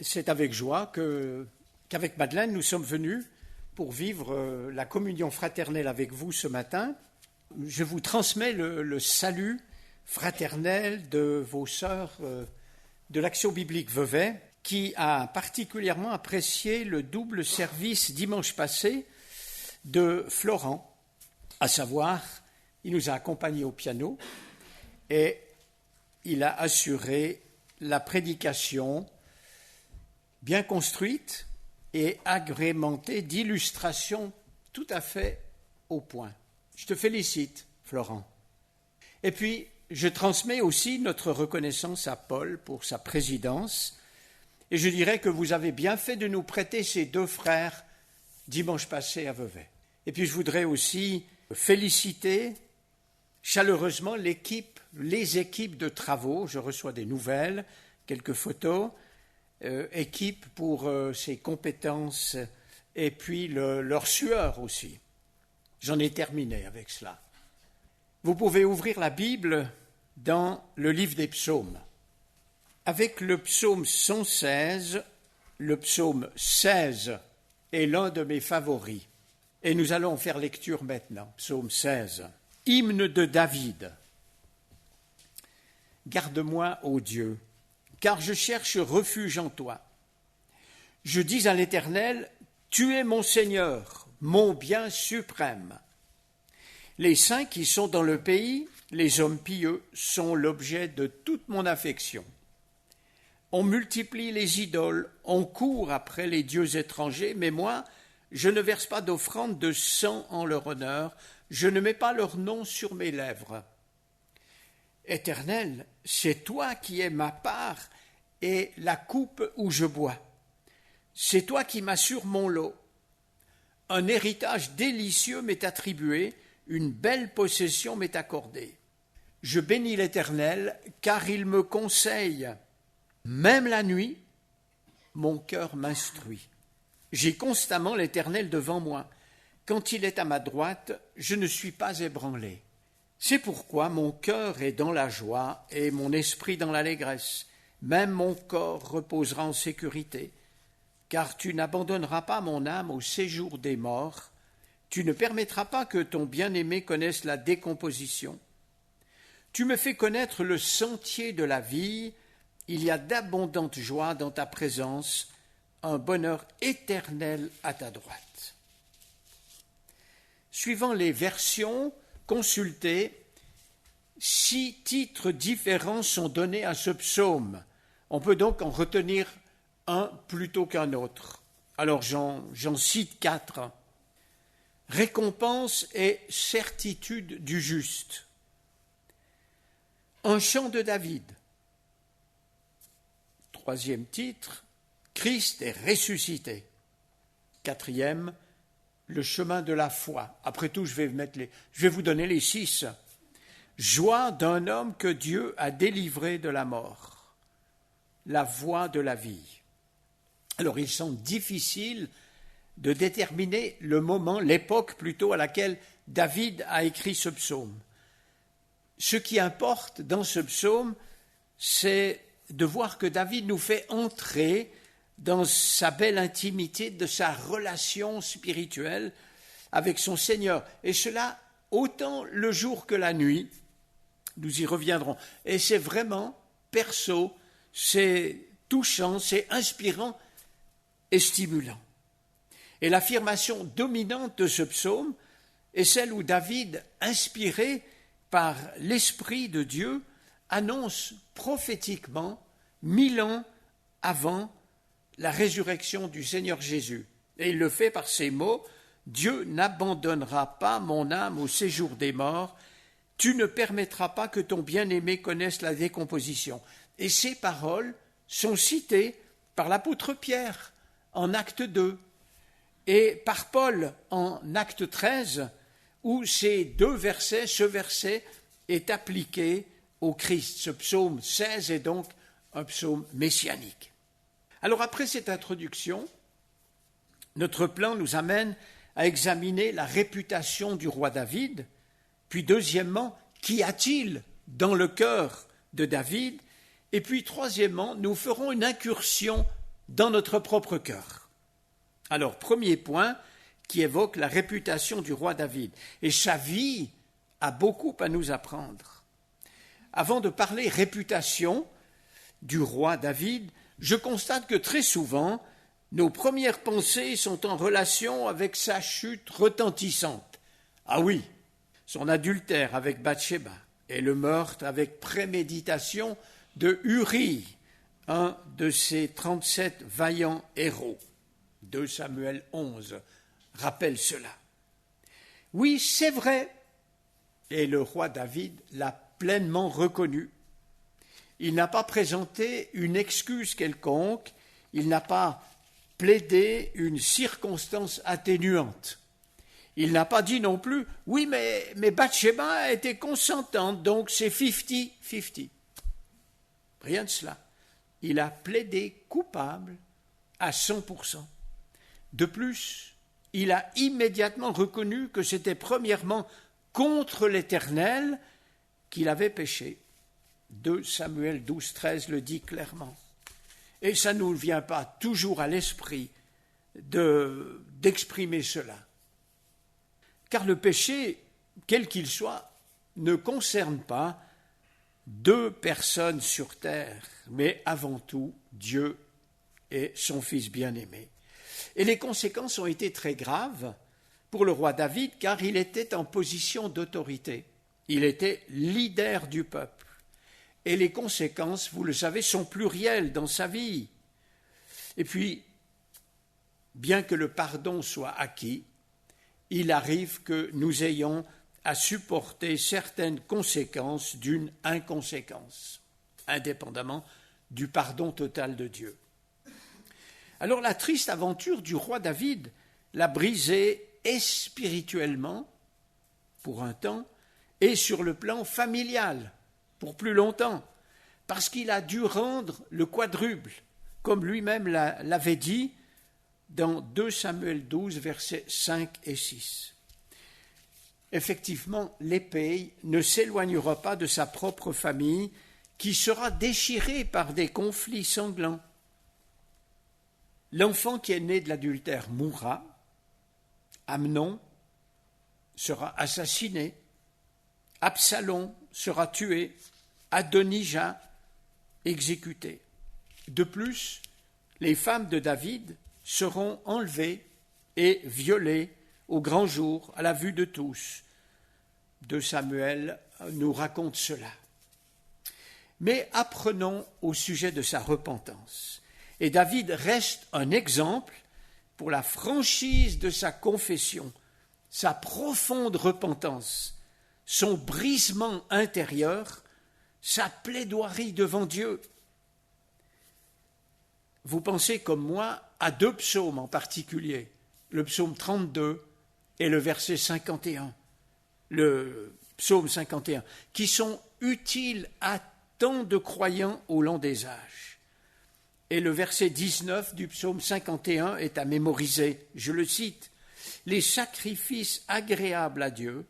c'est avec joie qu'avec Madeleine, nous sommes venus pour vivre la communion fraternelle avec vous ce matin. Je vous transmets le salut fraternel de vos sœurs de l'Action biblique Vevey, qui a particulièrement apprécié le double service dimanche passé de Florent, à savoir, il nous a accompagnés au piano et il a assuré la prédication bien construite et agrémentée d'illustrations tout à fait au point. Je te félicite, Florent. Et puis, je transmets aussi notre reconnaissance à Paul pour sa présidence, et je dirais que vous avez bien fait de nous prêter ces deux frères dimanche passé à Vevey. Et puis, je voudrais aussi féliciter chaleureusement les équipes de travaux. Je reçois des nouvelles, quelques photos, équipes pour ses compétences et puis leur sueur aussi. J'en ai terminé avec cela. Vous pouvez ouvrir la Bible dans le livre des psaumes. Avec le psaume 116, le psaume 16 est l'un de mes favoris. Et nous allons faire lecture maintenant, psaume 16. Hymne de David. Garde-moi, ô Dieu, car je cherche refuge en toi. Je dis à l'Éternel, tu es mon Seigneur, mon bien suprême. Les saints qui sont dans le pays, les hommes pieux, sont l'objet de toute mon affection. On multiplie les idoles, on court après les dieux étrangers, mais moi, je ne verse pas d'offrande de sang en leur honneur, je ne mets pas leur nom sur mes lèvres. Éternel, c'est toi qui es ma part et la coupe où je bois. C'est toi qui m'assures mon lot. Un héritage délicieux m'est attribué, une belle possession m'est accordée. Je bénis l'Éternel, car il me conseille. Même la nuit, mon cœur m'instruit. J'ai constamment l'Éternel devant moi. Quand il est à ma droite, je ne suis pas ébranlé. C'est pourquoi mon cœur est dans la joie et mon esprit dans l'allégresse. Même mon corps reposera en sécurité, car tu n'abandonneras pas mon âme au séjour des morts. Tu ne permettras pas que ton bien-aimé connaisse la décomposition. Tu me fais connaître le sentier de la vie. Il y a d'abondantes joies dans ta présence, un bonheur éternel à ta droite. Suivant les versions consultées, 6 titres différents sont donnés à ce psaume. On peut donc en retenir un plutôt qu'un autre. Alors j'en cite 4. Récompense et certitude du juste. Un chant de David. 3e titre, Christ est ressuscité. 4e, le chemin de la foi. Après tout, je vais vous donner les 6. Joie d'un homme que Dieu a délivré de la mort. La voie de la vie. Alors, il semble difficile de déterminer le moment, l'époque plutôt à laquelle David a écrit ce psaume. Ce qui importe dans ce psaume, c'est de voir que David nous fait entrer dans sa belle intimité de sa relation spirituelle avec son Seigneur. Et cela, autant le jour que la nuit, nous y reviendrons. Et c'est vraiment perso, c'est touchant, c'est inspirant et stimulant. Et l'affirmation dominante de ce psaume est celle où David, inspiré par l'Esprit de Dieu, annonce prophétiquement 1000 ans avant la résurrection du Seigneur Jésus. Et il le fait par ces mots, « Dieu n'abandonnera pas mon âme au séjour des morts, tu ne permettras pas que ton bien-aimé connaisse la décomposition. » Et ces paroles sont citées par l'apôtre Pierre en Acte 2 et par Paul en Acte 13, où ce verset est appliqué au Christ. Ce psaume 16 est donc un psaume messianique. Alors après cette introduction, notre plan nous amène à examiner la réputation du roi David, puis deuxièmement, qu'y a-t-il dans le cœur de David, et puis troisièmement, nous ferons une incursion dans notre propre cœur. Alors, premier point qui évoque la réputation du roi David. Et sa vie a beaucoup à nous apprendre. Avant de parler réputation du roi David, je constate que très souvent, nos premières pensées sont en relation avec sa chute retentissante. Ah oui, son adultère avec Bathsheba et le meurtre avec préméditation de Uri, un de ses 37 vaillants héros. 2 Samuel 11 rappelle cela. Oui, c'est vrai, et le roi David l'a pleinement reconnu. Il n'a pas présenté une excuse quelconque, il n'a pas plaidé une circonstance atténuante. Il n'a pas dit non plus « Oui, mais Bathsheba était consentante, donc c'est 50-50 ». Rien de cela. Il a plaidé coupable à 100%. De plus, il a immédiatement reconnu que c'était premièrement contre l'Éternel qu'il avait péché. 2 Samuel 12-13 le dit clairement. Et ça ne nous vient pas toujours à l'esprit d'exprimer cela. Car le péché, quel qu'il soit, ne concerne pas 2 personnes sur terre, mais avant tout Dieu et son Fils bien-aimé. Et les conséquences ont été très graves pour le roi David, car il était en position d'autorité. Il était leader du peuple. Et les conséquences, vous le savez, sont plurielles dans sa vie. Et puis, bien que le pardon soit acquis, il arrive que nous ayons à supporter certaines conséquences d'une inconséquence, indépendamment du pardon total de Dieu. Alors la triste aventure du roi David l'a brisé et spirituellement, pour un temps, et sur le plan familial, pour plus longtemps, parce qu'il a dû rendre le quadruple, comme lui-même l'avait dit dans 2 Samuel 12, versets 5 et 6. Effectivement, l'épée ne s'éloignera pas de sa propre famille, qui sera déchirée par des conflits sanglants. L'enfant qui est né de l'adultère mourra, Amnon sera assassiné, Absalom sera tué, Adonijah exécuté. De plus, les femmes de David seront enlevées et violées au grand jour, à la vue de tous. 2 Samuel nous raconte cela. Mais apprenons au sujet de sa repentance. Et David reste un exemple pour la franchise de sa confession, sa profonde repentance, son brisement intérieur, sa plaidoirie devant Dieu. Vous pensez comme moi à 2 psaumes en particulier, le psaume 32 et le verset 51, le psaume 51, qui sont utiles à tant de croyants au long des âges. Et le verset 19 du psaume 51 est à mémoriser, je le cite, « Les sacrifices agréables à Dieu,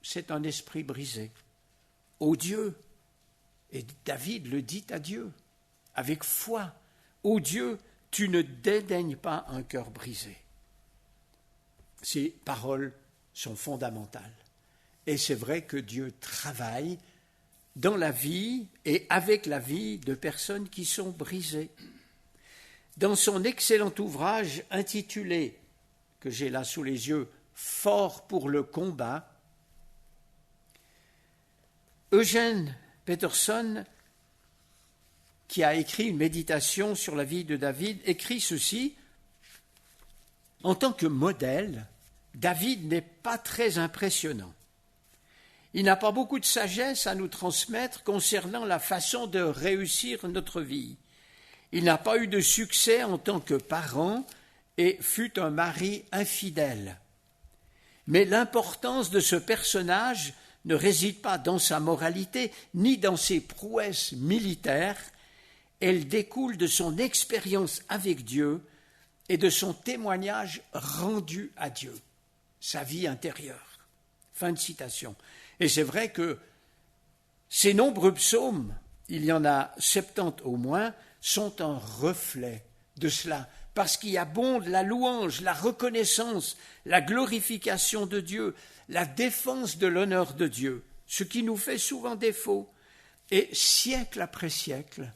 c'est un esprit brisé. Ô Dieu, et David le dit à Dieu, avec foi, ô Dieu, tu ne dédaignes pas un cœur brisé. » Ces paroles sont fondamentales. Et c'est vrai que Dieu travaille dans la vie et avec la vie de personnes qui sont brisées. Dans son excellent ouvrage intitulé, que j'ai là sous les yeux, « Fort pour le combat », Eugene Peterson, qui a écrit une méditation sur la vie de David, écrit ceci: « En tant que modèle, David n'est pas très impressionnant. Il n'a pas beaucoup de sagesse à nous transmettre concernant la façon de réussir notre vie. Il n'a pas eu de succès en tant que parent et fut un mari infidèle. Mais l'importance de ce personnage ne réside pas dans sa moralité ni dans ses prouesses militaires. Elle découle de son expérience avec Dieu et de son témoignage rendu à Dieu, sa vie intérieure. » Fin de citation. Et c'est vrai que ces nombreux psaumes il y en a 70 au moins, sont un reflet de cela, parce qu'il abonde la louange, la reconnaissance, la glorification de Dieu, la défense de l'honneur de Dieu, ce qui nous fait souvent défaut. Et siècle après siècle,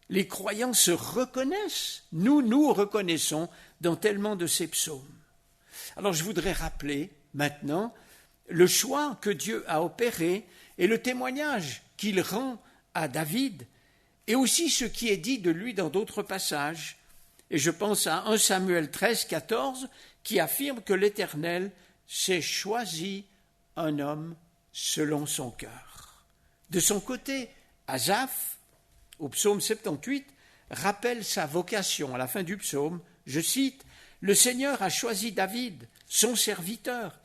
les croyants se reconnaissent, nous reconnaissons dans tellement de ces psaumes. Alors je voudrais rappeler maintenant le choix que Dieu a opéré et le témoignage qu'il rend à David, et aussi ce qui est dit de lui dans d'autres passages. Et je pense à 1 Samuel 13, 14, qui affirme que l'Éternel s'est choisi un homme selon son cœur. De son côté, Asaph, au psaume 78, rappelle sa vocation à la fin du psaume, je cite, « Le Seigneur a choisi David, son serviteur.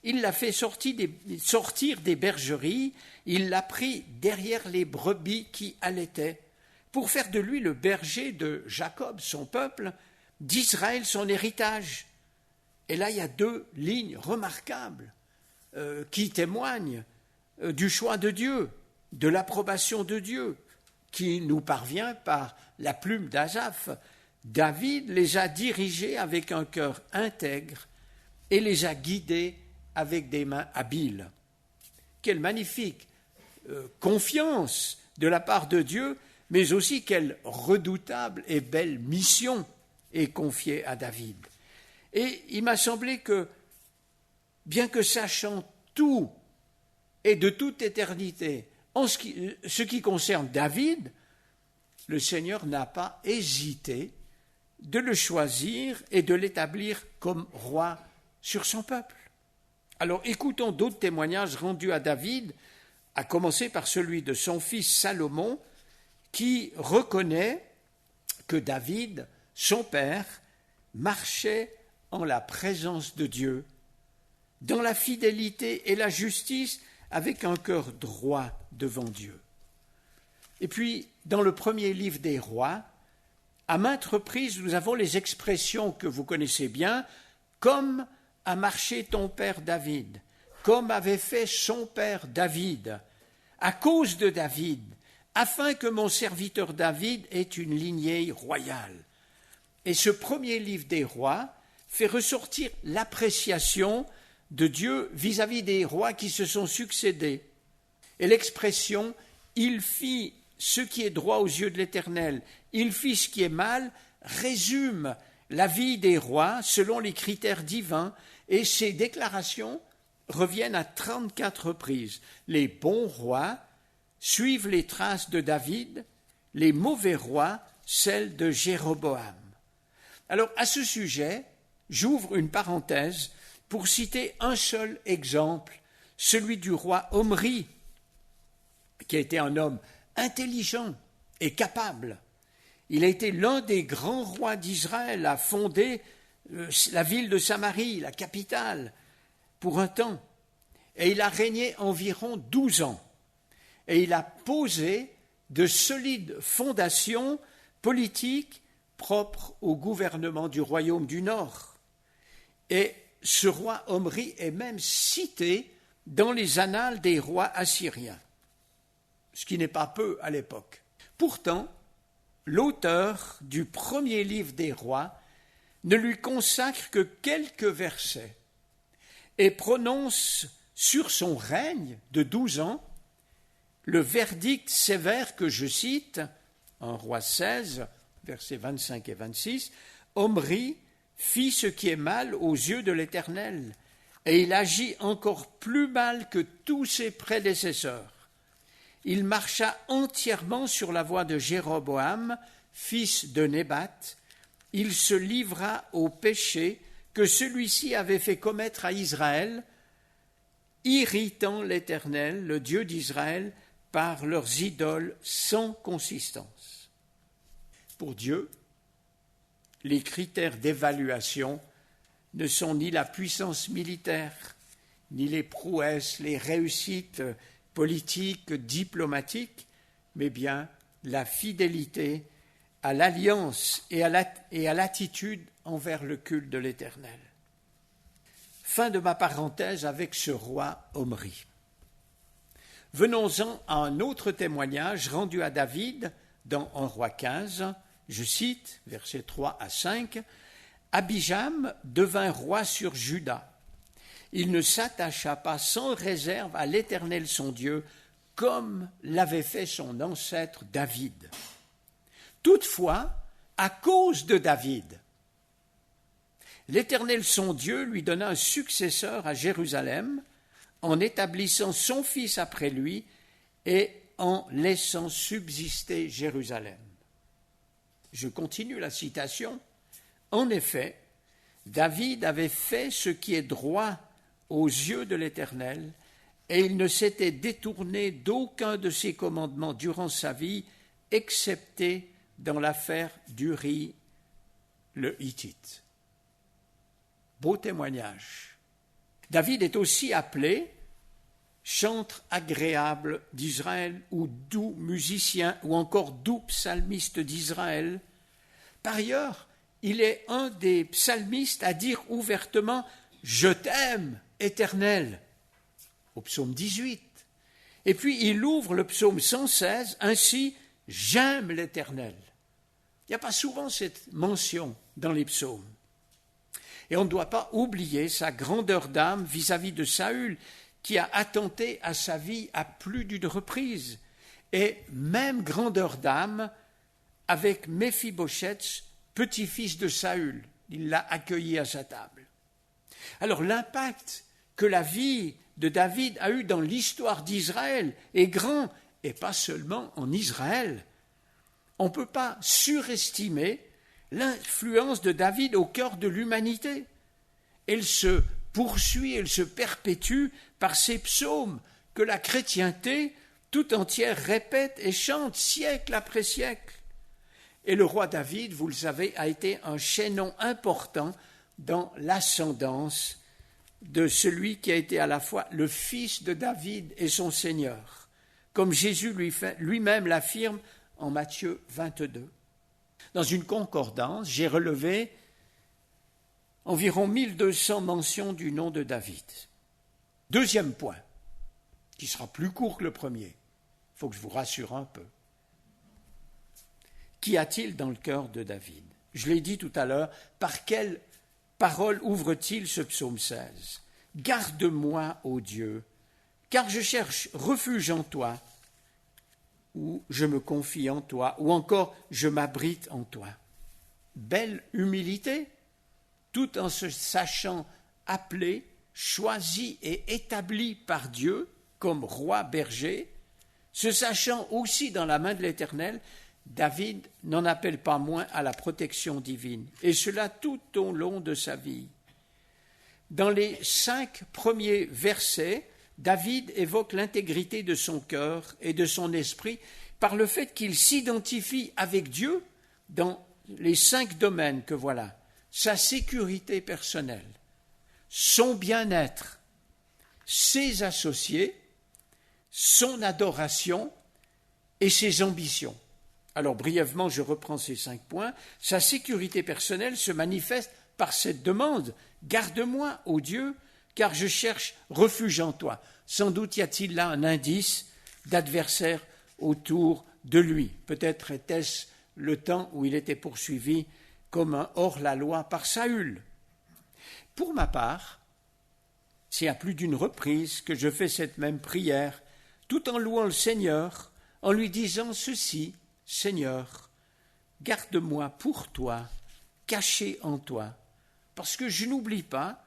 Il l'a fait sortir des bergeries, il l'a pris derrière les brebis qui allaitaient, pour faire de lui le berger de Jacob, son peuple, d'Israël, son héritage. » Et là, il y a deux lignes remarquables qui témoignent du choix de Dieu, de l'approbation de Dieu, qui nous parvient par la plume d'Asaph. David les a dirigés avec un cœur intègre et les a guidés avec des mains habiles. Quelle magnifique confiance de la part de Dieu, mais aussi quelle redoutable et belle mission est confiée à David. Et il m'a semblé que, bien que sachant tout et de toute éternité, en ce qui concerne David, le Seigneur n'a pas hésité de le choisir et de l'établir comme roi sur son peuple. Alors écoutons d'autres témoignages rendus à David, à commencer par celui de son fils Salomon, qui reconnaît que David, son père, marchait en la présence de Dieu, dans la fidélité et la justice, avec un cœur droit devant Dieu. Et puis, dans le premier livre des rois, à maintes reprises, nous avons les expressions que vous connaissez bien, comme a marché ton père David, comme avait fait son père David, à cause de David, afin que mon serviteur David ait une lignée royale. Et ce premier livre des rois fait ressortir l'appréciation de Dieu vis-à-vis des rois qui se sont succédés. Et l'expression « il fit ce qui est droit aux yeux de l'Éternel, il fit ce qui est mal » résume la vie des rois selon les critères divins, et ces déclarations reviennent à 34 reprises. Les bons rois suivent les traces de David, les mauvais rois celles de Jéroboam. Alors à ce sujet, j'ouvre une parenthèse pour citer un seul exemple, celui du roi Omri, qui a été un homme intelligent et capable. Il a été l'un des grands rois d'Israël à fonder la ville de Samarie, la capitale, pour un temps. Et il a régné environ 12 ans. Et il a posé de solides fondations politiques propres au gouvernement du royaume du Nord. Et ce roi Omri est même cité dans les annales des rois assyriens, ce qui n'est pas peu à l'époque. Pourtant, l'auteur du premier livre des rois ne lui consacre que quelques versets et prononce sur son règne de 12 ans le verdict sévère que je cite, en Roi 16, versets 25 et 26, « Omri fit ce qui est mal aux yeux de l'Éternel, et il agit encore plus mal que tous ses prédécesseurs. Il marcha entièrement sur la voie de Jéroboam, fils de Nébat. Il se livra au péché que celui-ci avait fait commettre à Israël, irritant l'Éternel, le Dieu d'Israël, par leurs idoles sans consistance. » Pour Dieu, les critères d'évaluation ne sont ni la puissance militaire, ni les prouesses, les réussites politiques, diplomatiques, mais bien la fidélité à l'alliance et à l'attitude envers le culte de l'Éternel. Fin de ma parenthèse avec ce roi Omri. Venons-en à un autre témoignage rendu à David dans 1 Roi 15, je cite, versets 3 à 5, « Abijam devint roi sur Juda. Il ne s'attacha pas sans réserve à l'Éternel son Dieu, comme l'avait fait son ancêtre David. Toutefois, à cause de David, l'Éternel son Dieu lui donna un successeur à Jérusalem, en établissant son fils après lui et en laissant subsister Jérusalem. » Je continue la citation. En effet, David avait fait ce qui est droit aux yeux de l'Éternel, et il ne s'était détourné d'aucun de ses commandements durant sa vie, excepté dans l'affaire d'Uri le Hittite. Beau témoignage. David est aussi appelé chantre agréable d'Israël ou doux musicien ou encore doux psalmiste d'Israël. Par ailleurs, il est un des psalmistes à dire ouvertement « Je t'aime, Éternel » au psaume 18. Et puis il ouvre le psaume 116 ainsi « J'aime l'Éternel ». Il n'y a pas souvent cette mention dans les psaumes. Et on ne doit pas oublier sa grandeur d'âme vis-à-vis de Saül, qui a attenté à sa vie à plus d'une reprise, et même grandeur d'âme avec Méphibosheth, petit-fils de Saül. Il l'a accueilli à sa table. Alors l'impact que la vie de David a eu dans l'histoire d'Israël est grand, et pas seulement en Israël. On ne peut pas surestimer l'influence de David au cœur de l'humanité. Elle se poursuit, elle se perpétue par ces psaumes que la chrétienté tout entière répète et chante siècle après siècle. Et le roi David, vous le savez, a été un chaînon important dans l'ascendance de celui qui a été à la fois le fils de David et son Seigneur, comme Jésus lui-même l'affirme en Matthieu 22. Dans une concordance, j'ai relevé environ 1200 mentions du nom de David. Deuxième point, qui sera plus court que le premier. Il faut que je vous rassure un peu. Qu'y a-t-il dans le cœur de David? Je l'ai dit tout à l'heure, par quelle parole ouvre-t-il ce psaume 16? Garde-moi, ô Dieu, car je cherche refuge en toi, ou je me confie en toi, ou encore je m'abrite en toi. Belle humilité, tout en se sachant appelé, choisi et établi par Dieu comme roi berger, se sachant aussi dans la main de l'Éternel, David n'en appelle pas moins à la protection divine, et cela tout au long de sa vie. Dans les 5 premiers versets, David évoque l'intégrité de son cœur et de son esprit par le fait qu'il s'identifie avec Dieu dans les 5 domaines que voilà: sa sécurité personnelle, son bien-être, ses associés, son adoration et ses ambitions. Alors brièvement, je reprends ces 5 points. Sa sécurité personnelle se manifeste par cette demande: garde-moi, ô Dieu, car je cherche refuge en toi. Sans doute y a-t-il là un indice d'adversaire autour de lui. Peut-être était-ce le temps où il était poursuivi comme un hors-la-loi par Saül. Pour ma part, c'est à plus d'une reprise que je fais cette même prière, tout en louant le Seigneur, en lui disant ceci: Seigneur, garde-moi pour toi, caché en toi, parce que je n'oublie pas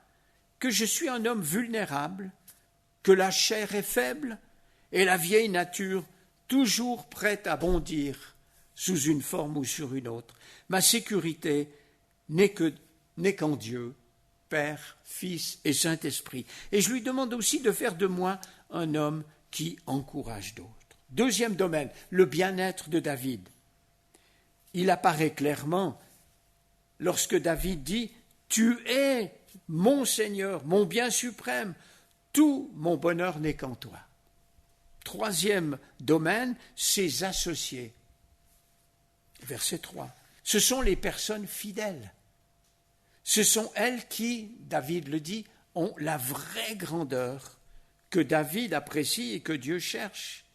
que je suis un homme vulnérable, que la chair est faible et la vieille nature toujours prête à bondir sous une forme ou sur une autre. Ma sécurité n'est qu'en Dieu, Père, Fils et Saint-Esprit. Et je lui demande aussi de faire de moi un homme qui encourage d'autres. Deuxième domaine, le bien-être de David. Il apparaît clairement lorsque David dit « Tu es mon Seigneur, mon bien suprême, tout mon bonheur n'est qu'en toi. » Troisième domaine, ses associés. Verset 3. Ce sont les personnes fidèles. Ce sont elles qui, David le dit, ont la vraie grandeur que David apprécie et que Dieu cherche.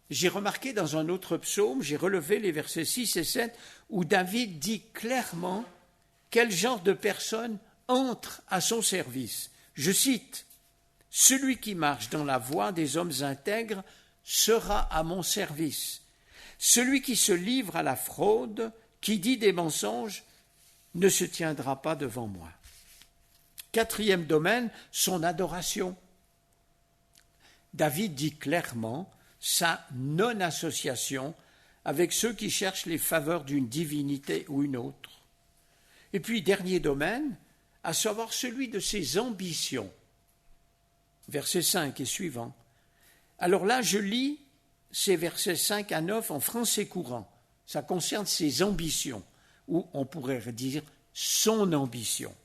J'ai remarqué dans un autre psaume, j'ai relevé les versets 6 et 7, où David dit clairement quel genre de personne entre à son service. Je cite, « Celui qui marche dans la voie des hommes intègres sera à mon service. Celui qui se livre à la fraude, qui dit des mensonges, ne se tiendra pas devant moi. » Quatrième domaine, son adoration. David dit clairement sa non-association avec ceux qui cherchent les faveurs d'une divinité ou une autre. Et puis, dernier domaine, à savoir celui de ses ambitions. Versets 5 et suivants. Alors là, je lis ces versets 5 à 9 en français courant. Ça concerne ses ambitions, ou on pourrait dire son ambition.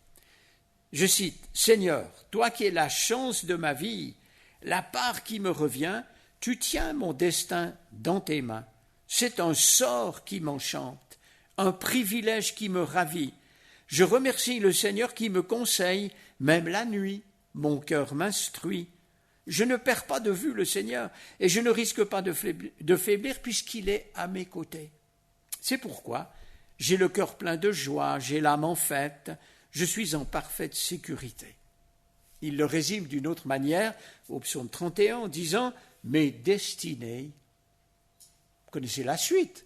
Je cite, « Seigneur, toi qui es la chance de ma vie, la part qui me revient, tu tiens mon destin dans tes mains. C'est un sort qui m'enchante, un privilège qui me ravit. Je remercie le Seigneur qui me conseille, même la nuit, mon cœur m'instruit. Je ne perds pas de vue le Seigneur, et je ne risque pas de faiblir puisqu'il est à mes côtés. C'est pourquoi j'ai le cœur plein de joie, j'ai l'âme en fête, je suis en parfaite sécurité. » Il le résume d'une autre manière au psaume 31 en disant « Mes destinées, vous connaissez la suite,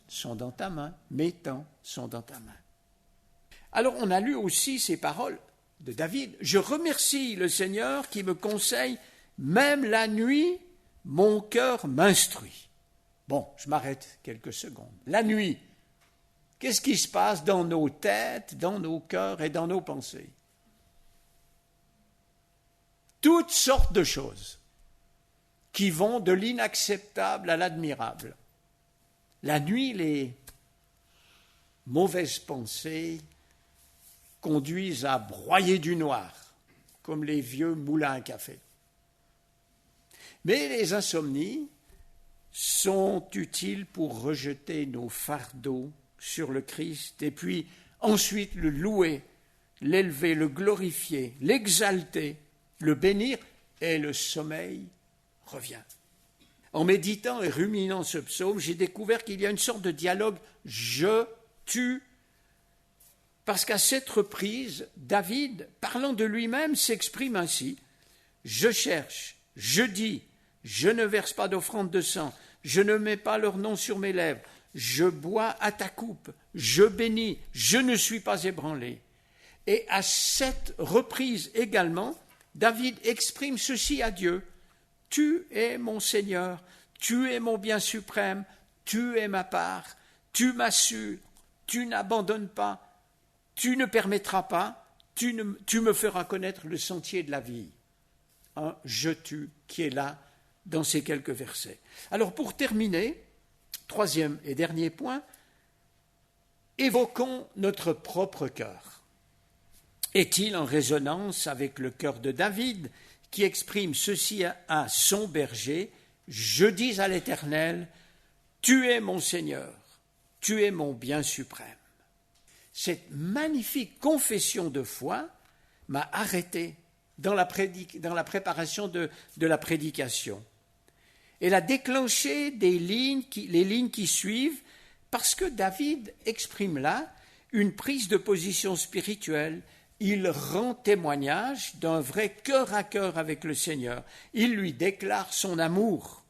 sont dans ta main, mes temps sont dans ta main. » Alors on a lu aussi ces paroles de David. « Je remercie le Seigneur qui me conseille, même la nuit, mon cœur m'instruit. » Bon, je m'arrête quelques secondes. La nuit, qu'est-ce qui se passe dans nos têtes, dans nos cœurs et dans nos pensées? Toutes sortes de choses qui vont de l'inacceptable à l'admirable. La nuit, les mauvaises pensées conduisent à broyer du noir, comme les vieux moulins à café. Mais les insomnies sont utiles pour rejeter nos fardeaux sur le Christ et puis ensuite le louer, l'élever, le glorifier, l'exalter, le bénir et le sommeil revient. En méditant et ruminant ce psaume, j'ai découvert qu'il y a une sorte de dialogue « je-tu » parce qu'à cette reprise, David, parlant de lui-même, s'exprime ainsi « Je cherche, je dis, je ne verse pas d'offrande de sang, je ne mets pas leur nom sur mes lèvres, je bois à ta coupe, je bénis, je ne suis pas ébranlé. » Et à cette reprise également, David exprime ceci à Dieu. « Tu es mon Seigneur, tu es mon bien suprême, tu es ma part, tu m'assures, tu n'abandonnes pas, tu ne permettras pas, tu me feras connaître le sentier de la vie. » Un « je-tu » qui est là dans ces quelques versets. Alors pour terminer, troisième et dernier point, évoquons notre propre cœur. Est-il en résonance avec le cœur de David qui exprime ceci à son berger, « Je dis à l'Éternel, tu es mon Seigneur, tu es mon bien suprême. » Cette magnifique confession de foi m'a arrêté dans la préparation de la prédication. Elle a déclenché les lignes qui suivent parce que David exprime là une prise de position spirituelle. Il rend témoignage d'un vrai cœur à cœur avec le Seigneur. Il lui déclare son amour.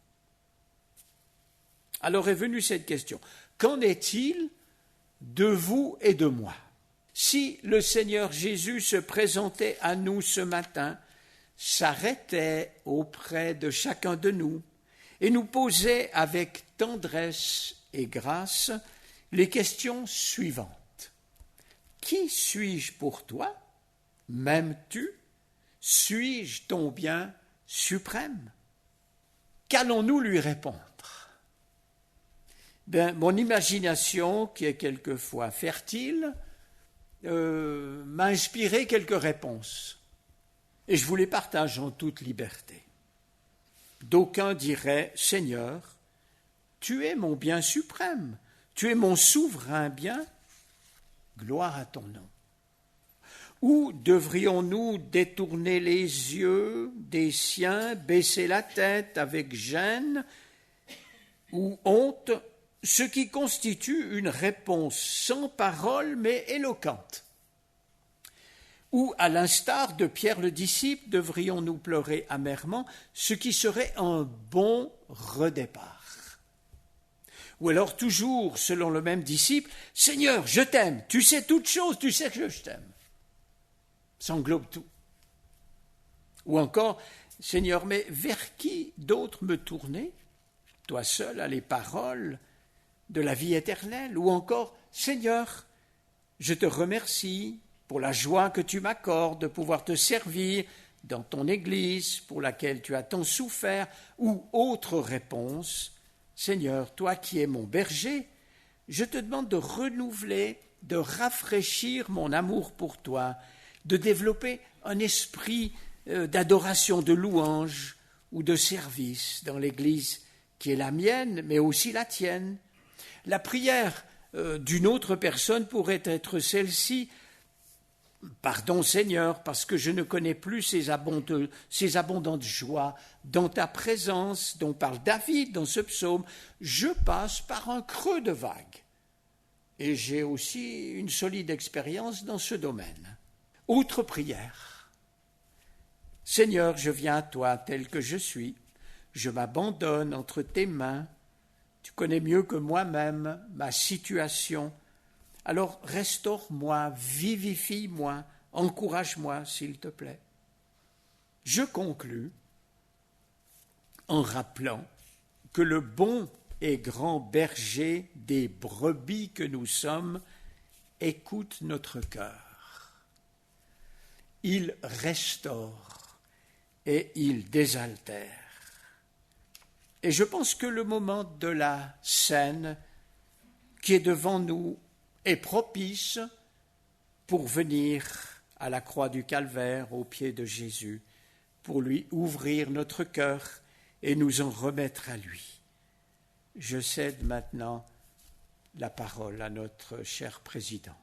Alors est venue cette question. Qu'en est-il de vous et de moi? Si le Seigneur Jésus se présentait à nous ce matin, s'arrêtait auprès de chacun de nous et nous posait avec tendresse et grâce les questions suivantes. Qui suis-je pour toi? M'aimes-tu? Suis-je ton bien suprême? Qu'allons-nous lui répondre? Mon imagination, qui est quelquefois fertile, m'a inspiré quelques réponses. Et je vous les partage en toute liberté. D'aucuns diraient, Seigneur, tu es mon bien suprême, tu es mon souverain bien, gloire à ton nom. Ou devrions-nous détourner les yeux des siens, baisser la tête avec gêne ou honte, ce qui constitue une réponse sans parole mais éloquente? Ou, à l'instar de Pierre le disciple, devrions-nous pleurer amèrement, ce qui serait un bon redépart? Ou alors, toujours selon le même disciple, « Seigneur, je t'aime, tu sais toutes choses, tu sais que je t'aime. » Ça englobe tout. Ou encore, « Seigneur, mais vers qui d'autre me tourner? Toi seul as les paroles de la vie éternelle. » Ou encore, « Seigneur, je te remercie pour la joie que tu m'accordes de pouvoir te servir dans ton Église pour laquelle tu as tant souffert. » Ou autre réponse, « Seigneur, toi qui es mon berger, je te demande de renouveler, de rafraîchir mon amour pour toi, de développer un esprit d'adoration, de louange ou de service dans l'Église qui est la mienne, mais aussi la tienne. » La prière d'une autre personne pourrait être celle-ci. « Pardon Seigneur, parce que je ne connais plus ces abondantes joies dans ta présence, dont parle David dans ce psaume. Je passe par un creux de vague. Et j'ai aussi une solide expérience dans ce domaine. » Autre prière. « Seigneur, je viens à toi tel que je suis. Je m'abandonne entre tes mains. Tu connais mieux que moi-même ma situation. Alors restaure-moi, vivifie-moi, encourage-moi, s'il te plaît. » Je conclus en rappelant que le bon et grand berger des brebis que nous sommes écoute notre cœur. Il restaure et il désaltère. Et je pense que le moment de la scène qui est devant nous est propice pour venir à la croix du Calvaire, aux pieds de Jésus, pour lui ouvrir notre cœur et nous en remettre à lui. Je cède maintenant la parole à notre cher président.